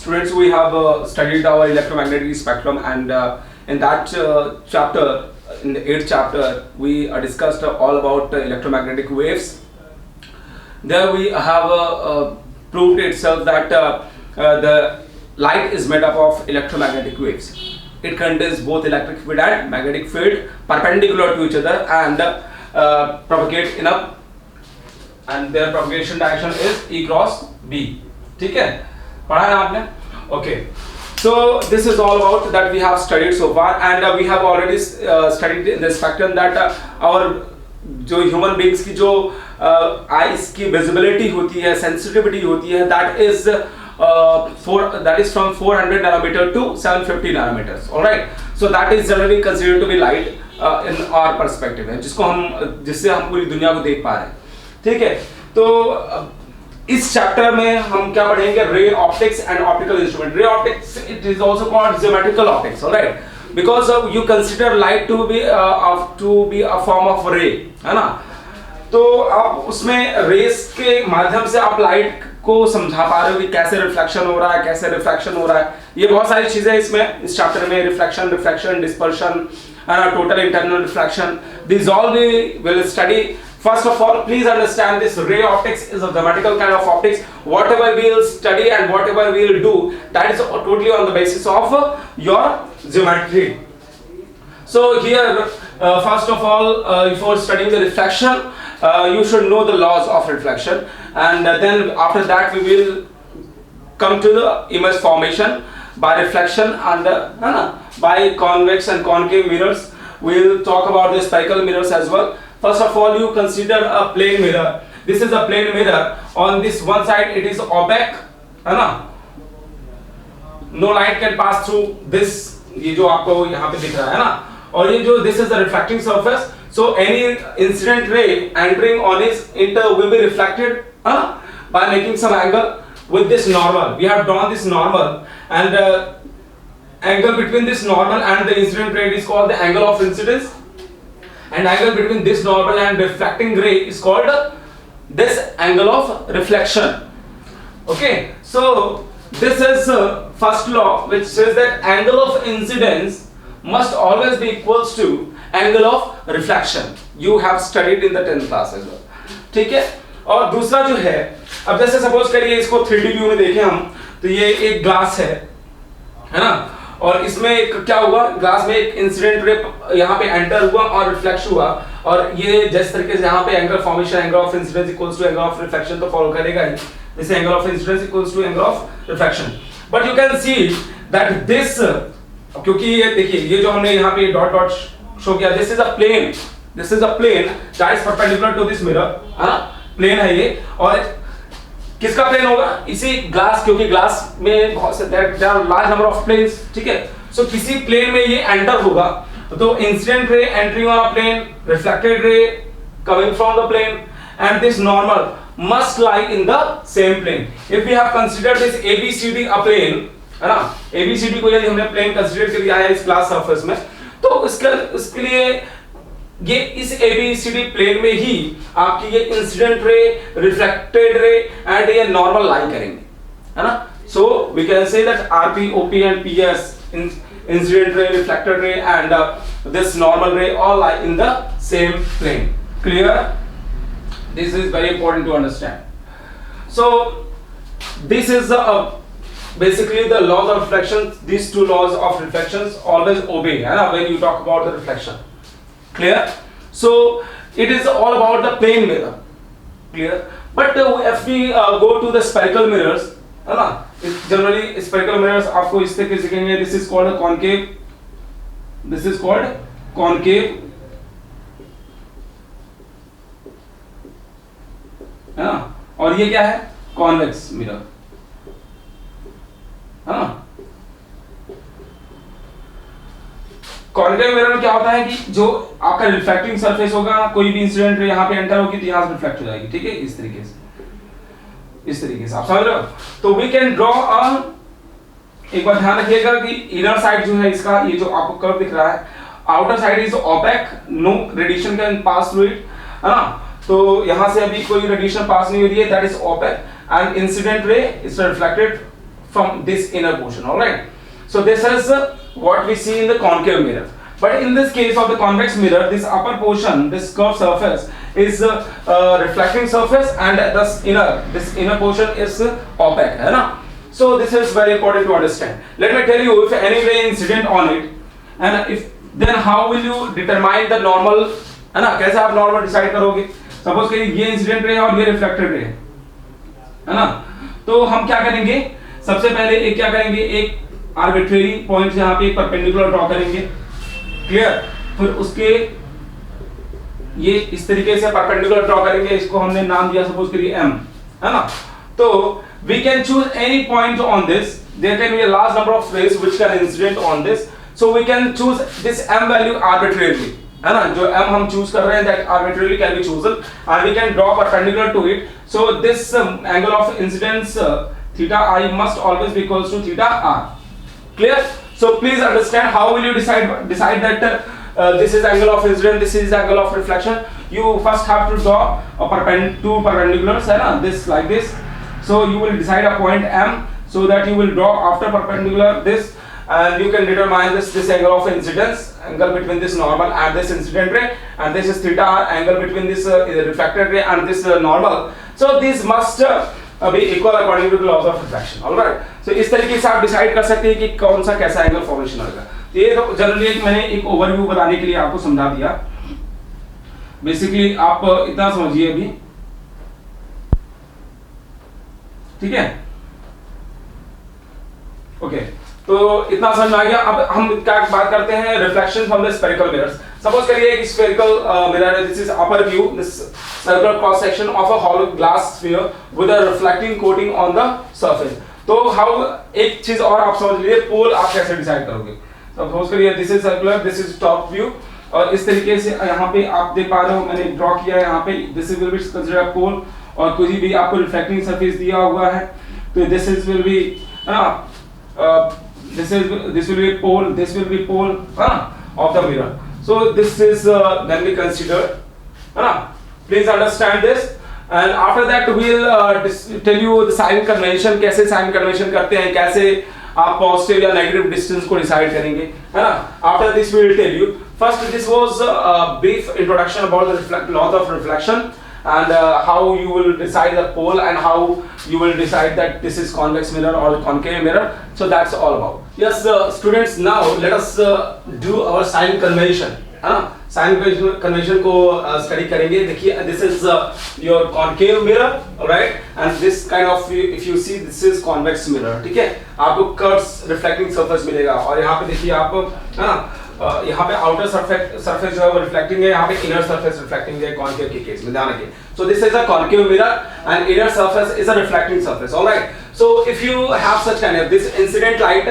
Students, we have studied our electromagnetic spectrum, and in that chapter, in the 8th chapter, we discussed all about electromagnetic waves. There we have proved itself that the light is made up of electromagnetic waves. It contains both electric field and magnetic field perpendicular to each other and propagate in a, and their propagation direction is E cross B. ठीक है, पढ़ा है आपने? Okay. So this is all about that we have studied so far, and we have already studied in the spectrum that our जो human beings की जो eyes की visibility होती है, सेंसिटिविटी होती है, that is from 400 nanometer to 750 nanometers. All right. So that is generally considered to be light in our perspective है, जिससे हम पूरी दुनिया को देख पा रहे हैं. ठीक है, तो इस चैप्टर में हम क्या पढ़ेंगे? Ray optics and optical instrument. Ray optics, it is also called geometrical optics. Alright, because you consider light to be a form of ray, है ना. तो आप उसमें रेस के माध्यम से आप लाइट को समझा पा रहे हो कि कैसे रिफ्लेक्शन हो रहा है, कैसे रिफ्रैक्शन हो रहा है. ये बहुत सारी चीजें इसमें इस चैप्टर में, reflection, dispersion, total internal reflection, this all we will study. First of all, please understand this ray optics is a grammatical kind of optics. Whatever we will study and whatever we will do, that is totally on the basis of your geometry. So here, first of all, before studying the reflection, you should know the laws of reflection, and then after that we will come to the image formation by reflection and by convex and concave mirrors. We will talk about the spherical mirrors as well. First of all, you consider a plane mirror. This is a plane mirror. On this one side, it is opaque, है ना? No light can pass through this. ये जो आपको यहाँ पे दिख रहा है ना? और ये जो this is the reflecting surface. So any incident ray entering on it will be reflected, by making some angle with this normal. We have drawn this normal, and angle between this normal and the incident ray is called the angle of incidence. And angle between this normal and reflecting ray is called this angle of reflection. Okay, so this is first law, which says that angle of incidence must always be equals to angle of reflection. You have studied in the 10th class as well. ठीक है. और दूसरा जो है, अब जैसे suppose करिए इसको 3D व्यू में देखें हम, तो ये एक ग्लास है ना, और इसमें एक क्या हुआ, ग्लास में एक इंसिडेंट रे यहाँ पे एंटर हुआ और रिफ्लेक्ट हुआ, और ये जिस तरीके से यहाँ पे angle formation, angle of incidence equals to angle of reflection तो फॉलो करेगा ही. This angle of incidence equals to angle of reflection. But you can see that this, क्योंकि ये देखिए ये जो हमने यहाँ पे डॉट डॉट शो किया, this is a plane that is perpendicular to this mirror, है ना, प्लेन है ये. और किसका प्लेन होगा? इसी ग्लास, क्योंकि ग्लास में बहुत से there are large number of planes. ठीक है, सो किसी प्लेन में ये एंटर होगा, तो incident ray entering on a plane, reflected ray coming from the plane, and this normal must lie in the same plane. If we have considered this ABCD a plane, है ना, ABCD को यदि हमने plane consider कर लिया है इस glass surface में, तो उसके लिए ये इस ABCD प्लेन में ही आपकी ये incident ray, reflected ray and ये नॉर्मल लाई करेंगे, है ना. So we can say that RP, OP and PS, incident ray, reflected ray and this normal ray all lie in the same plane. Clear? This is very important to understand. So this is basically the laws of reflection. These two laws of reflections always obey, है ना, when you talk about the reflection. Clear? So it is all about the plane mirror. Clear? But if we go to the spherical mirrors, है ना, generally spherical mirrors आपको इस तरीके से दिखेंगे. This is called a concave. This is called concave, है ना, और ये क्या है? Convex mirror, है ना. कॉन्केव मिरर में क्या होता है कि जो आपका रिफ्लेक्टिंग सरफेस होगा, कोई भी इंसिडेंट रे यहाँ पे एंटर होगी तो यहाँ से रिफ्लेक्ट हो जाएगी. ठीक है, इस तरीके से आप समझ रहे हो. तो वी कैन ड्रॉ एक बार ध्यान रखिएगा कि इनर साइड जो है इसका, ये जो आपको कर्व दिख रहा है, outer side is opaque, no radiation can pass through it, है ना. तो यहाँ से अभी कोई रेडिएशन पास नहीं हो रही है, that is opaque, and incident ray is reflected from this inner portion. All right. So this is what we see in the concave mirror. But in this case of the convex mirror, this upper portion, this curved surface is reflecting surface, and this inner portion is opaque, है ना? So this is very important to understand. Let me tell you, if any ray incident on it, and if then how will you determine the normal, है ना? कैसे आप normal decide करोगे? Suppose कि ये incident ray और ये reflected ray है ना? तो हम क्या करेंगे? सबसे पहले एक क्या करेंगे? एक arbitrary point यहाँ पे एक perpendicular draw करेंगे, क्लियर? फिर उसके ये इस तरीके से परपेंडिकुलर ड्रॉ करेंगे, इसको हमने नाम दिया सपोज करिए m, है ना? तो we can choose any point on this. There can be a large number of rays which can incident on this, so we can choose this m value arbitrarily, है ना? जो m हम choose कर रहे हैं that arbitrarily can be chosen, and we can draw perpendicular to it. So this angle of incidence theta I must always be equals to theta r. Clear? So please understand how will you decide that this is angle of incidence, this is angle of reflection. You first have to draw a two perpendiculars, है ना? This like this. So you will decide a point M, so that you will draw after perpendicular this, and you can determine this angle of incidence, angle between this normal and this incident ray, and this is theta r, angle between this reflected ray and this normal. So these must be equal according to the laws of refraction. All right. So इस तरीके से आप decide कर सकते हैं कि कौन सा कैसा एंगल फॉर्मेशन होगा. तो ये तो जनरली मैंने एक ओवरव्यू बताने के लिए आपको समझा दिया. बेसिकली आप इतना समझिए अभी, ठीक है? ओके, तो इतना समझ में आ गया. अब हम क्या बात करते हैं reflection from the spherical mirrors. Suppose करिए एक स्फेरिकल मिरर है. This is upper view, this circular cross section of a hollow glass sphere with a reflecting coating on the surface. तो हाउ, एक चीज और आप समझ लीजिए, पोल आप कैसे डिसाइड करोगे. सपोज करिए this is circular, this is top view, और इस तरीके से यहाँ पे आप देख पा रहे हो मैंने ड्रॉ किया है. यहाँ पे दिस विल बी कंसीडर्ड पोल, और कोई भी आपको रिफ्लेक्टिंग सरफेस दिया हुआ है तो this is will be this will be pole, this will be pole of the mirror. So this is then we considered. Please understand this, and after that we'll tell you the sign convention, कैसे sign convention करते हैं, कैसे आप positive या negative distance को decide करेंगे, है ना? After this we will tell you. First, this was a brief introduction about the laws of reflection, and how you will decide the pole, and how you will decide that this is convex mirror or concave mirror. So that's all about. Yes, students, now let us do our sign convention. Sign convention को study करेंगे. देखिए, this is your concave mirror, alright, and this kind of, if you see, this is convex mirror. ठीक है? आपको curved reflecting surface मिलेगा, और यहाँ पे देखिए आप यहाँ पे आउटर सरफेस जो है वो रिफ्लेक्टिंग है, यहाँ पे इनर सरफेस रिफ्लेक्टिंग है कॉन्केव के केस में, ध्यान रखिए. So this is a concave mirror and inner surface is a reflecting surface. Alright. So if you have such kind of this incident light,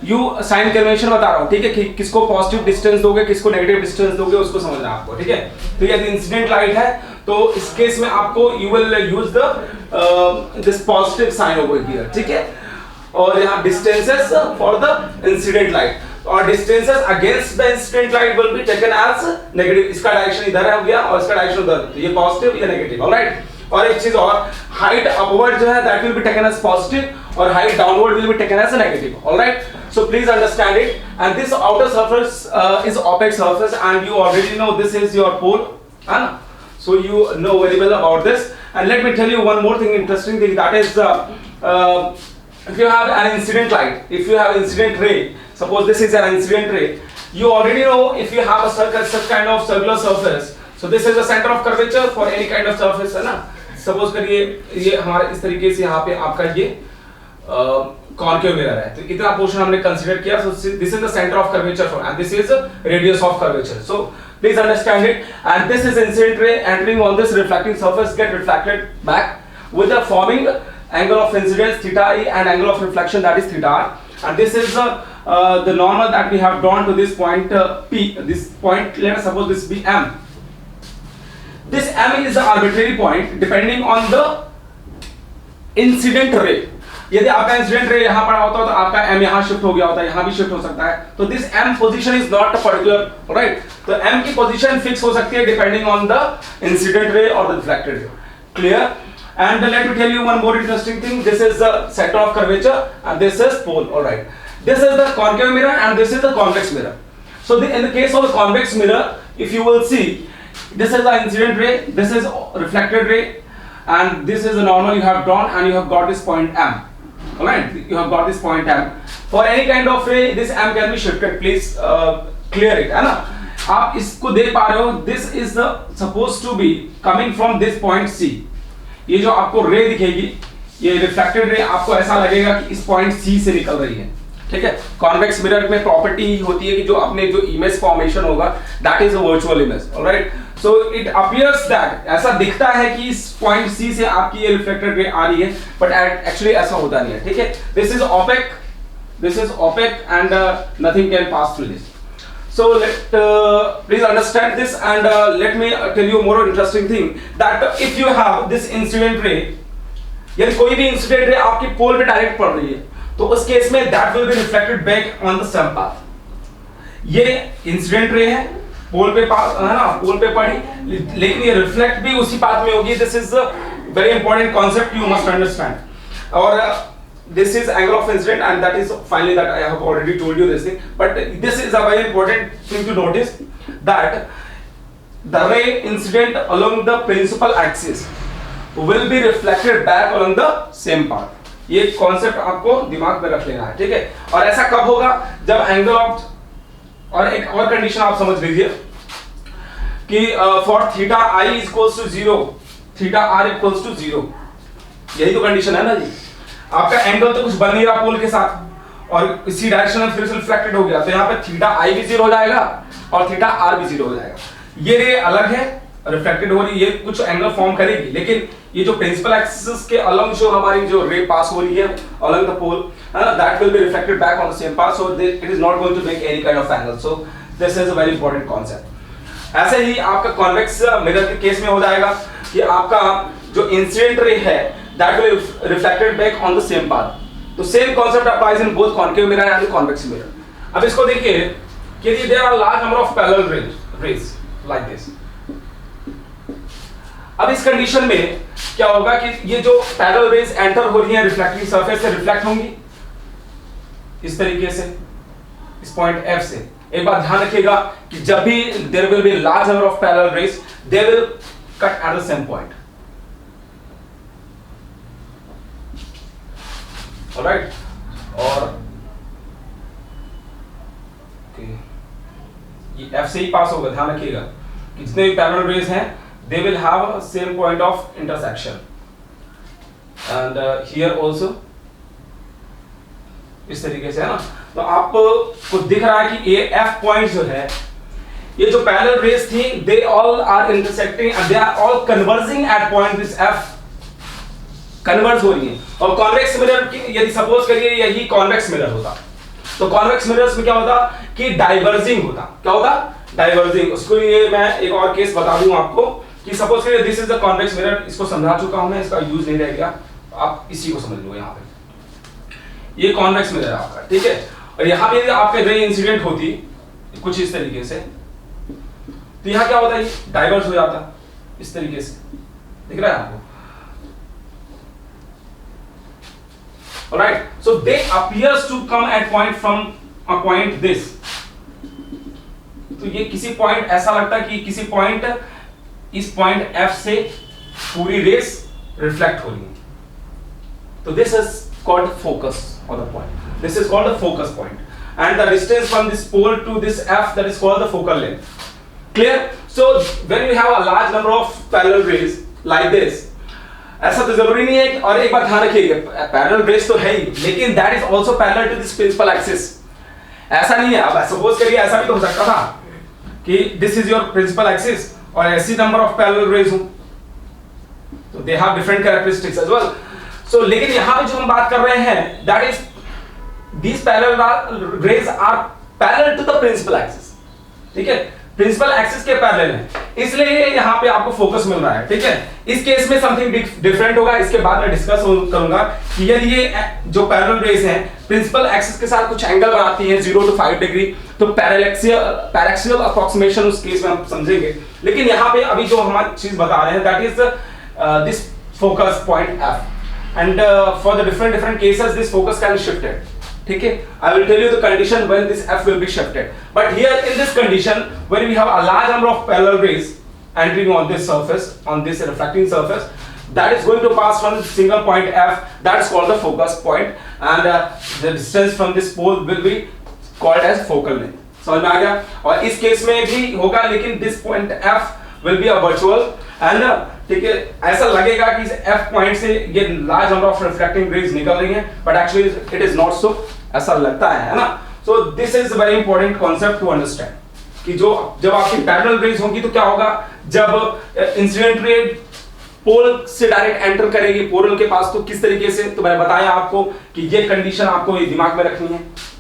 you sign convention बता रहा हूँ, ठीक है? कि किसको पॉजिटिव डिस्टेंस दोगे, किसको नेगेटिव डिस्टेंस दोगे, उसको समझना है आपको, ठीक है? तो यदि इंसिडेंट लाइट है तो इस केस में आपको you will use the this positive sign over here, ठीक है? और यहाँ distances for the incident light, और distances against the incident light will be taken as negative. इसका डायरेक्शन इधर हो गया और इसका डायरेक्शन उधर, तो ये पॉजिटिव या नेगेटिव. ऑलराइट. और एक चीज और, हाइट अपवर्ड जो है that will be taken as positive, और height downward will be taken as negative. Alright. So please understand it. And this outer surface is opaque surface, and you already know this is your pole, है ना? So you know very well about this. And let me tell you one more thing, interesting thing, that is if you have an incident light, if you have incident ray, suppose this is an incident ray, you already know if you have a such kind of circular surface, so this is the center of curvature for any kind of surface, है ना? Suppose करिए ये हमारे इस तरीके से यहाँ पे आपका ये concave mirror है, तो इतना पोर्शन हमने कंसीडर किया. So this is the center of curvature, and this is the radius of curvature. So please understand it. And this is incident ray entering on this reflecting surface, get reflected back with the forming angle of incidence theta e and angle of reflection, that is theta r. And this is the normal that we have drawn to this point P. This point, let us suppose this be M. This M is the arbitrary point depending on the incident ray. यदि आपका incident ray यहाँ पड़ा होता तो आपका m यहाँ shift हो गया होता, यहाँ भी शिफ्ट हो सकता है. तो this m position is not particular, right? तो m की पोजीशन फिक्स हो सकती है depending on the incident ray और the reflected ray. Clear? And let me tell you one more interesting thing. This is the center of curvature and this is pole. All right. This is the concave mirror and this is the convex mirror. So in the case of the convex mirror, if you will see, this is the incident ray, this is reflected ray, and this is the normal you have drawn, and you have got this point M. All right. You have got this point M. For any kind of ray, this M can be shifted. Please clear it, है ना? आप इसको देख पा रहे हो. This is the supposed to be coming from this point C. ये जो आपको रे दिखेगी, ये रिफ्लेक्टेड रे, आपको ऐसा लगेगा कि इस पॉइंट सी से निकल रही है. ठीक है. कॉन्वेक्स मिरर में प्रॉपर्टी होती है कि जो अपने जो इमेज फॉर्मेशन होगा, that is a virtual image. Alright. So it appears that, ऐसा दिखता है कि इस पॉइंट सी से आपकी ये रिफ्लेक्टेड रे आ रही है, बट एक्चुअली ऐसा होता नहीं है. ठीक है. This is opaque and nothing can pass through this. So please understand this, and let me tell you more interesting thing, that if you have this incident ray, यदि कोई भी incident ray आपकी पोल पे डायरेक्ट पड़ रही है, तो उस केस में that will be reflected back on the same path. ये incident ray है, पोल पे है ना, पोल पे पड़ी, लेकिन ये रिफ्लेक्ट भी उसी पाथ में होगी. This is a very important concept you must understand. और this is angle of incident, and that is finally that I have already told you this thing, but this is a very important thing to notice, that the ray incident along the principal axis will be reflected back along the same path. ये concept आपको दिमाग में रख लेना है. ठीक है. और ऐसा कब होगा, जब एंगल ऑफ, और एक और कंडीशन आप समझ लीजिए कि for theta I is equals to 0, theta R equals to 0, यही तो कंडीशन है ना जी. आपका एंगल तो कुछ बन नहीं रहा पोल के साथ, और इसी डायरेक्शन में फिर से रिफ्लेक्टेड हो गया, तो यहाँ पे थीटा आई भी 0 हो जाएगा और थीटा आर भी 0 हो जाएगा. ये रे अलग है, रिफ्लेक्टेड हो रही है, ये कुछ एंगल फॉर्म करेगी, लेकिन ये जो प्रिंसिपल एक्सिस के अलोंग जो हमारी जो रे पास हो रही है along the pole, that will be reflected back on the same path, so it is not going to make any kind of angle. So this is a very important concept. ऐसे ही आपका कॉन्वेक्स मिरर के case में हो जाएगा कि आपका जो इंसिडेंट रे है, that will be reflected back on the same path. तो same concept applies in both concave mirror and convex mirror. अब इसको देखिए कि there are large number of parallel rays like this. अब इस कंडीशन में क्या होगा कि ये जो parallel rays enter हो रही हैं रिफ्लेक्टिंग सरफेस से रिफ्लेक्ट होंगी इस तरीके से, इस पॉइंट F से. एक बात ध्यान रखिएगा कि जब भी there will be large number of parallel rays, they will cut at the same point. Alright, और ये F से ही पास होगा. ध्यान रखिएगा कि जितने भी पैरेलल रेज हैं, they will have same point of intersection, and here also इस तरीके से, है ना. तो आपको दिख रहा है कि ये F पॉइंट जो है, ये जो पैरेलल रेज थी, they all are intersecting and they are all converging at point this F, converge हो रही है. और कॉन्वेक्स मिरर की यदि सपोज करिए यही कॉन्वेक्स मिरर होता, तो कॉन्वेक्स मिरर्स में क्या होता कि डाइवर्जिंग होता. क्या होता? डाइवर्जिंग. उसको ये मैं एक और केस बता दूं आपको कि सपोज करिए this is the convex mirror. इसको समझा चुका हूं मैं, इसका यूज नहीं रहेगा, आप इसी को समझ लो. यहाँ पे ये कॉन्वेक्स मिरर आपका, ठीक है. और यहाँ पे आपके रे इंसिडेंट होती कुछ इस तरीके से, तो यहाँ क्या होता है, डाइवर्स हो जाता इस तरीके से. दिख रहा है आपको? Alright, so they appears to come at point from a point this. तो ये किसी पॉइंट ऐसा लगता है कि किसी पॉइंट, इस पॉइंट F से पूरी रेस रिफ्लेक्ट हो रही है. तो this is called focus of the point. This is called the focus point, and the distance from this pole to this F, that is called the focal length. Clear? So when we have a large number of parallel rays like this, ऐसा तो जरूरी नहीं है. और एक बात ध्यान रखिएगा, पैरेलल रेस तो है ही, लेकिन that is also parallel to this principal axis. ऐसा नहीं है. अब सपोज करिए ऐसा भी तो हो सकता था कि this is your principal axis और ऐसी नंबर ऑफ पैरेलल रेस हो, तो they have different characteristics as well. So लेकिन यहां पे जो हम बात कर रहे हैं, that is these parallel rays are parallel to the principal axis. ठीक है. प्रिंसिपल एक्सिस के पैरेलल है, इसलिए यहाँ पे आपको फोकस मिल रहा है. ठीक है. इस केस में समथिंग डिफरेंट होगा, इसके बाद मैं डिस्कस करूंगा कि यदि ये जो पैरेलल रेस हैं प्रिंसिपल एक्सिस के साथ कुछ एंगल बनाती हैं 0 to 5 डिग्री, तो पैरेक्सियल अप्रॉक्सीमेशन उस केस में हम समझेंगे. लेकिन यहाँ पे अभी जो हम चीज बता रहे हैं, that is this focus point F, and for the different cases this focus can be shifted. ठीक है, I will tell you the condition when this F will be shifted. But here in this condition, when we have a large number of parallel rays entering on this surface, on this reflecting surface, that is going to pass from single point F, that is called the focus point, and the distance from this pole will be called as focal length. समझ में आ गया? और इस case में भी होगा, लेकिन this point F will be a virtual, and ठीक है, ऐसा लगेगा कि इस F पॉइंट से ये large number of reflecting rays निकल रही हैं, but actually it is not so, ऐसा लगता है ना? So this is very important concept to understand कि जो जब आपकी parallel rays होंगी तो क्या होगा, जब इंसिडेंट रे पोल से डायरेक्ट एंटर करेगी पोल के पास, तो किस तरीके से, तो मैंने बताया आपको कि ये कंडीशन आपको ये दिमाग में रखनी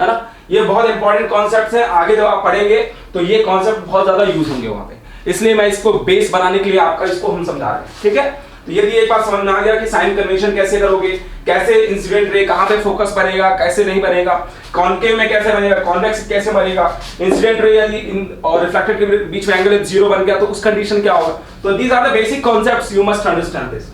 है ना? ये बहुत इंपॉर्टेंट कॉन्सेप्ट्स हैं, आगे जब आप पढ़ेंगे तो ये कॉन्सेप्ट बहुत ज्यादा यूज होंगे वहां पे, इसलिए मैं इसको बेस बनाने के लिए आपका इसको हम समझा रहे हैं, ठीक है? तो यदि एक बात समझ में आ गया कि साइन कन्वेंशन कैसे करोगे, कैसे इंसिडेंट रे कहां पे फोकस बनेगा, कैसे नहीं बनेगा, कॉनकेव में कैसे बनेगा, कॉन्वेक्स कैसे बनेगा, इंसिडेंट रे यदि और रिफ्लेक्टेड के बीच में एंगल 0 बन गया तो उस कंडीशन क्या होगा, तो these are the basic concepts, you must understand this.